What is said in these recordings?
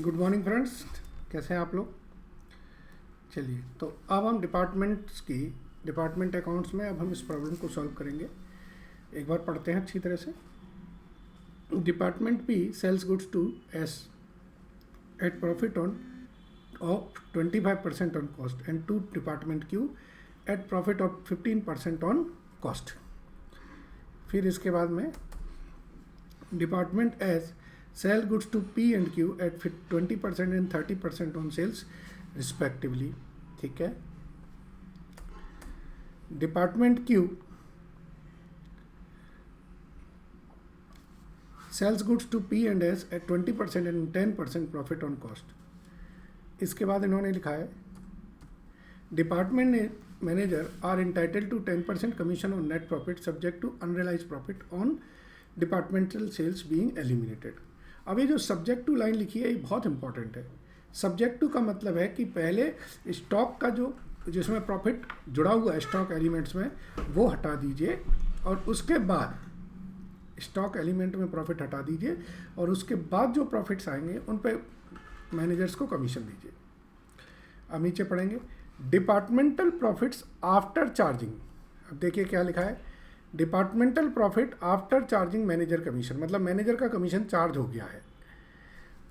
Good morning friends, कैसे हैं आप लोग। चलिए, तो अब हम डिपार्टमेंट अकाउंट्स में अब हम इस प्रॉब्लम को सॉल्व करेंगे। एक बार पढ़ते हैं अच्छी तरह से। Department P sells goods to S at profit on of 25% on cost and to department Q at profit of 15% on cost. फिर इसके बाद में department S sell goods to P and Q at 20% and 30% on sales respectively। ठीक है। Department Q sells goods to P and S at 20% and 10% profit on cost। इसके बाद इन्होंने लिखा है department manager are entitled to 10% commission on net profit subject to unrealise profit on departmental sales being eliminated. अब ये जो subject to line लिखी है ये बहुत इंपॉर्टेंट है। सब्जेक्ट टू का मतलब है कि पहले स्टॉक का जो जिसमें प्रॉफिट जुड़ा हुआ है स्टॉक एलिमेंट्स में वो हटा दीजिए और उसके बाद स्टॉक एलिमेंट में प्रॉफिट हटा दीजिए और उसके बाद जो प्रॉफिट्स आएंगे उन पे मैनेजर्स को कमीशन दीजिए। अब नीचे पढ़ेंगे डिपार्टमेंटल प्रॉफिट्स आफ्टर चार्जिंग। अब देखिए क्या लिखा है, departmental profit after charging manager commission, मतलब मैनेजर का कमीशन चार्ज हो गया है।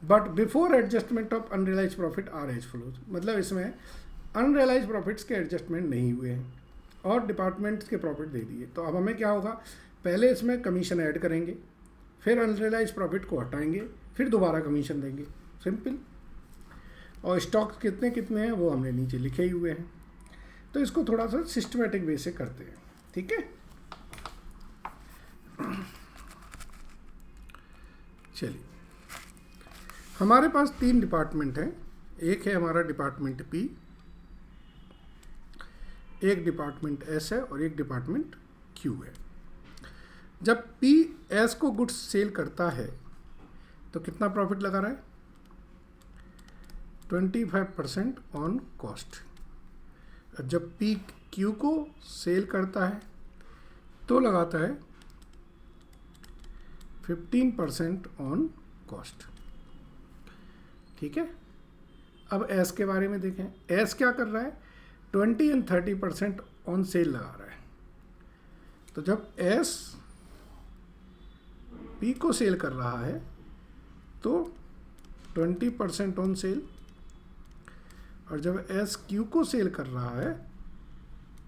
But before adjustment of unrealise profit are as follows, मतलब इसमें अनरियलाइज प्रॉफिट्स के एडजस्टमेंट नहीं हुए हैं और डिपार्टमेंट्स के प्रॉफिट दे दिए। तो अब हमें क्या होगा, पहले इसमें कमीशन ऐड करेंगे, फिर अनरियलाइज प्रॉफिट को हटाएंगे, फिर दोबारा कमीशन देंगे, सिंपल। और स्टॉक्स कितने कितने हैं वो हमने नीचे लिखे ही हुए हैं। तो इसको थोड़ा सा सिस्टमेटिक वे से करते हैं, ठीक है। चलिए, हमारे पास 3 डिपार्टमेंट हैं। एक है हमारा डिपार्टमेंट पी, एक डिपार्टमेंट एस है और एक डिपार्टमेंट क्यू है। जब पी एस को गुड्स सेल करता है तो कितना प्रॉफिट लगा रहा है, 25% ऑन कॉस्ट। जब पी क्यू को सेल करता है तो लगाता है 15% ऑन कॉस्ट, ठीक है। अब एस के बारे में देखें, एस क्या कर रहा है, 20 एंड 30% ऑन सेल लगा रहा है। तो जब एस पी को सेल कर रहा है तो 20% ऑन सेल, और जब एस क्यू को सेल कर रहा है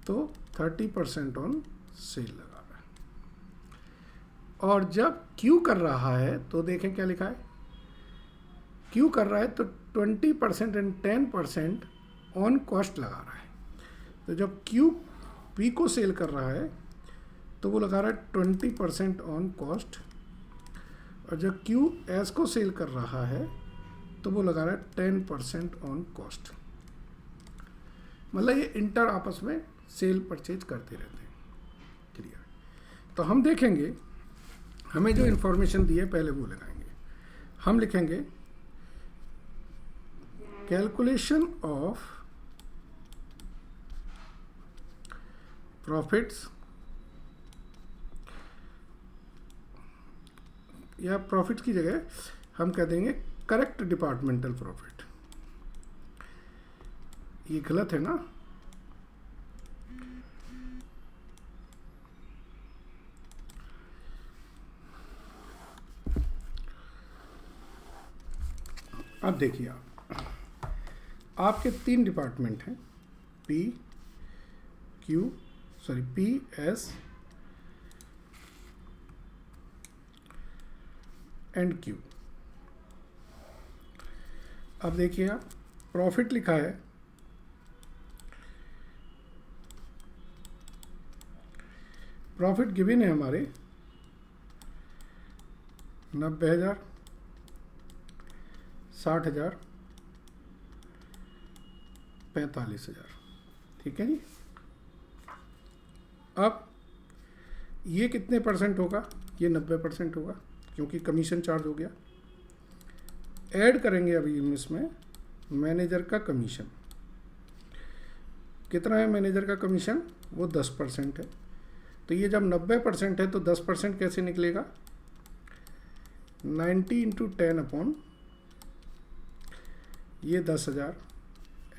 तो 30% ऑन सेल लगा रहा है। और जब क्यू कर रहा है तो देखें क्या लिखा है, क्यू कर रहा है तो 20% एंड 10% ऑन कॉस्ट लगा रहा है। तो जब क्यू पी को सेल कर रहा है तो वो लगा रहा है 20% ऑन कॉस्ट, और जब क्यू एस को सेल कर रहा है तो वो लगा रहा है 10% ऑन कॉस्ट। मतलब ये इंटर आपस में सेल परचेज करते रहते हैं, क्लियर। तो हम देखेंगे हमें जो इन्फॉर्मेशन दी है पहले वो लगाएंगे। हम लिखेंगे कैलकुलेशन ऑफ प्रॉफिट्स, या प्रॉफिट की जगह हम कह देंगे करेक्ट डिपार्टमेंटल प्रॉफिट। ये गलत है ना, अब देखिए आपके 3 डिपार्टमेंट हैं, पी एस एंड क्यू। अब देखिए आप, प्रॉफिट लिखा है प्रॉफिट गिवन है हमारे 90,000, 60,000, 45,000, ठीक है जी। अब ये कितने परसेंट होगा, ये 90% होगा क्योंकि कमीशन चार्ज हो गया। ऐड करेंगे अभी हम इसमें मैनेजर का कमीशन, कितना है मैनेजर का कमीशन, वो 10% है। तो ये जब 90% है तो 10% कैसे निकलेगा, 90 × 10 अपॉन ये 10,000,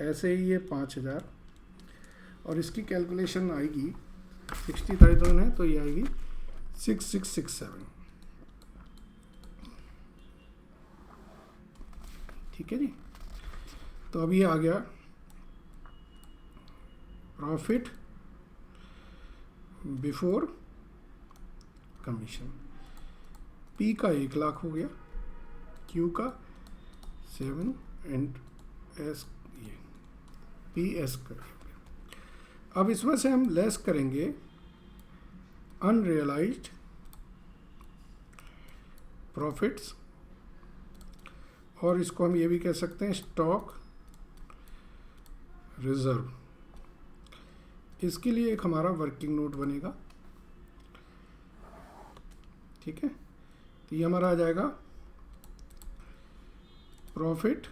ऐसे ही ये 5,000, और इसकी कैलकुलेशन आएगी 60,000 है तो ये आएगी 6667। ठीक है जी। तो अब ये आ गया प्रॉफिट बिफोर कमीशन। पी का 1,00,000 हो गया, क्यू का 7 एंड एस ये पी एस का। अब इसमें से हम लेस करेंगे अनरियलाइज्ड प्रॉफिट्स, और इसको हम ये भी कह सकते हैं स्टॉक रिजर्व। इसके लिए एक हमारा वर्किंग नोट बनेगा। ठीक है, तो ये हमारा आ जाएगा profit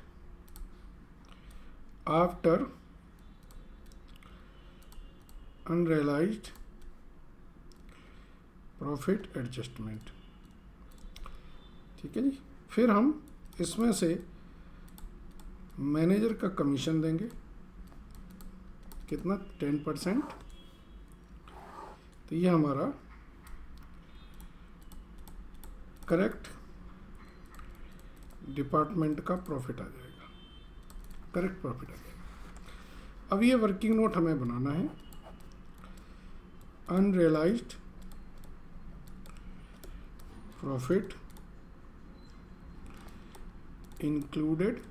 after unrealised profit adjustment. ठीक है जी। फिर हम इसमें से मैनेजर का कमीशन देंगे, कितना 10%। तो ये हमारा करेक्ट डिपार्टमेंट का प्रॉफिट आ जाएगा, करेक्ट प्रॉफिट आ जाएगा। अब ये वर्किंग नोट हमें बनाना है। Unrealised profit included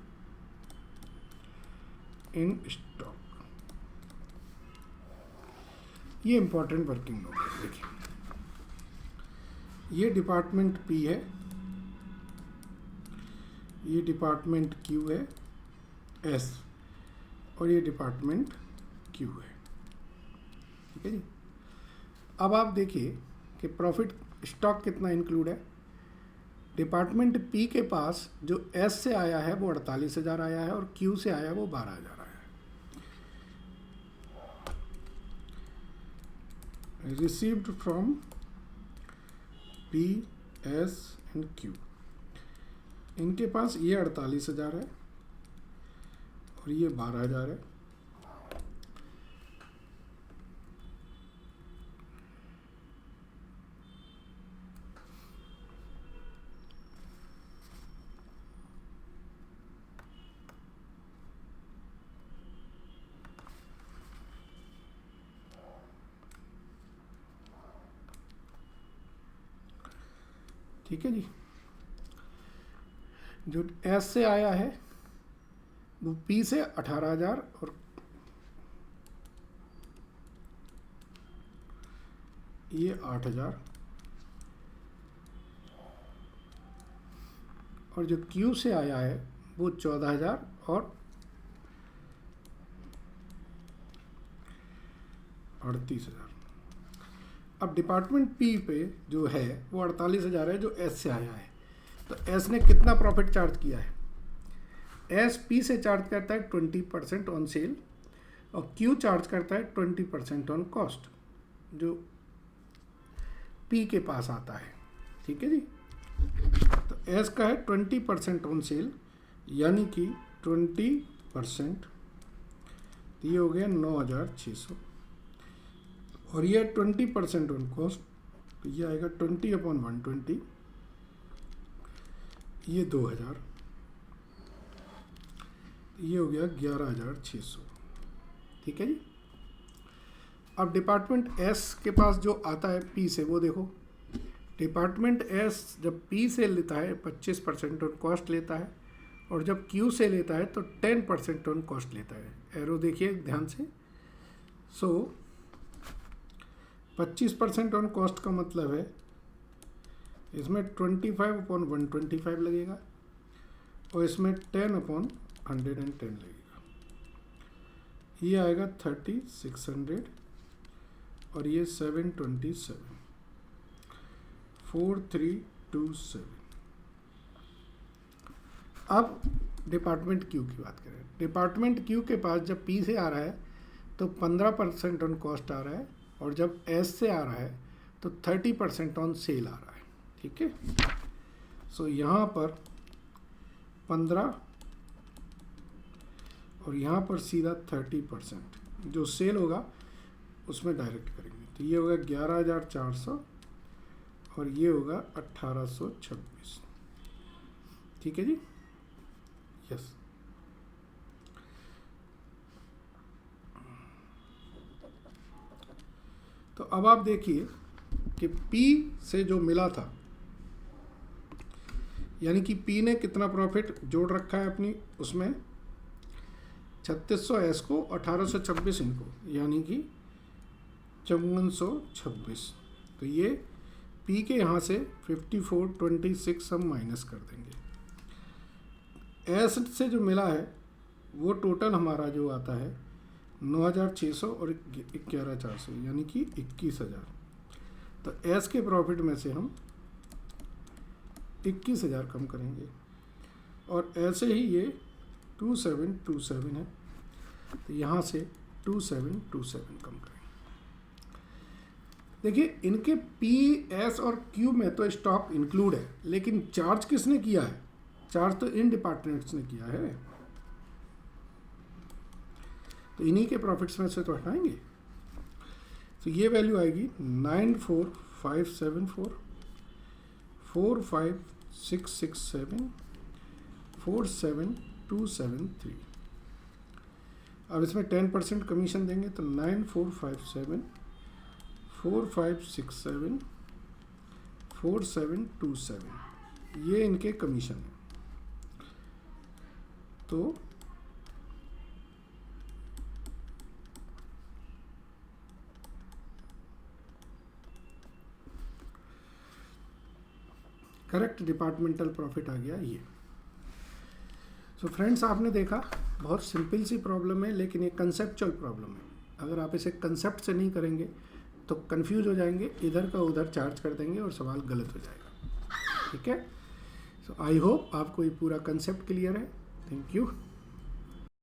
in stock. ये इंपॉर्टेंट वर्किंग नोट है। देखिए, ये डिपार्टमेंट पी है, ये डिपार्टमेंट क्यू है एस, और ये डिपार्टमेंट क्यू है। ठीक है जी। अब आप देखिए कि प्रॉफिट स्टॉक कितना इंक्लूड है। डिपार्टमेंट पी के पास जो एस से आया है वो 48,000 आया है, और क्यू से आया है वो 12,000 आया है। Received from P S and Q, इनके पास ये 48,000 है और ये 12,000 है। ठीक है जी। जो एस से आया है वो पी से 18,000 और ये 8,000, और जो क्यू से आया है वो 14,000 और 38,000। अब डिपार्टमेंट पी पे जो है वो 48,000 है जो एस से आया है। तो एस ने कितना प्रॉफिट चार्ज किया है? एस पी से चार्ज करता है 20% ऑन सेल, और क्यू चार्ज करता है 20% ऑन कॉस्ट जो पी के पास आता है। ठीक है जी। तो एस का है 20% ऑन सेल, यानी कि 20%, तो ये हो गया 9,600, और ये 20% ऑन कॉस्ट, तो ये आएगा 20/120, ये 2,000, ये हो गया 11,600। ठीक है जी। अब डिपार्टमेंट एस के पास जो आता है पी से, वो देखो, डिपार्टमेंट एस जब पी से लेता है 25% ऑन कॉस्ट लेता है, और जब क्यू से लेता है तो 10% ऑन कॉस्ट लेता है। एरो देखिए ध्यान से। सो 25% ऑन कॉस्ट का मतलब है इसमें 25/125 लगेगा, और इसमें 10/110 लगेगा। ये आएगा 3600, और ये 727, 4327। अब डिपार्टमेंट क्यू की बात करें। डिपार्टमेंट क्यू के पास जब पी से आ रहा है तो 15% ऑन कॉस्ट आ रहा है, और जब एस से आ रहा है तो 30% ऑन सेल आ रहा है। ठीक है। सो यहाँ पर 15 और यहाँ पर सीधा 30% जो सेल होगा उसमें डायरेक्ट करेंगे। तो ये होगा 11,400 और ये होगा 1,826। ठीक है जी, यस। तो अब आप देखिए कि P से जो मिला था, यानी कि P ने कितना प्रॉफिट जोड़ रखा है अपनी उसमें, 3600 S को, 1826 इनको, यानी कि 5426। तो ये P के यहाँ से 5426 हम माइनस कर देंगे। S से जो मिला है वो टोटल हमारा जो आता है 9,600 और 11,400, यानी कि 21,000। तो S के प्रॉफिट में से हम 21,000 कम करेंगे और ऐसे ही ये 2727 है, तो यहाँ से 2727 कम करेंगे। देखिए इनके P, S और Q में तो स्टॉक इंक्लूड है, लेकिन चार्ज किसने किया है? चार्ज तो इन डिपार्टमेंट्स ने किया है, तो इन्हीं के प्रॉफिट्स में से तो हटाएंगे। तो ये वैल्यू आएगी 94,574, 45,667, 47,273। अब इसमें 10% कमीशन देंगे तो 9457, 4567, 4727, ये इनके कमीशन है। तो करेक्ट डिपार्टमेंटल प्रॉफिट आ गया ये। सो फ्रेंड्स, आपने देखा बहुत सिंपल सी प्रॉब्लम है, लेकिन ये कंसेप्चुअल प्रॉब्लम है। अगर आप इसे कंसेप्ट से नहीं करेंगे तो कंफ्यूज हो जाएंगे, इधर का उधर चार्ज कर देंगे और सवाल गलत हो जाएगा। ठीक है, सो आई होप आपको ये पूरा कंसेप्ट क्लियर है। Thank you.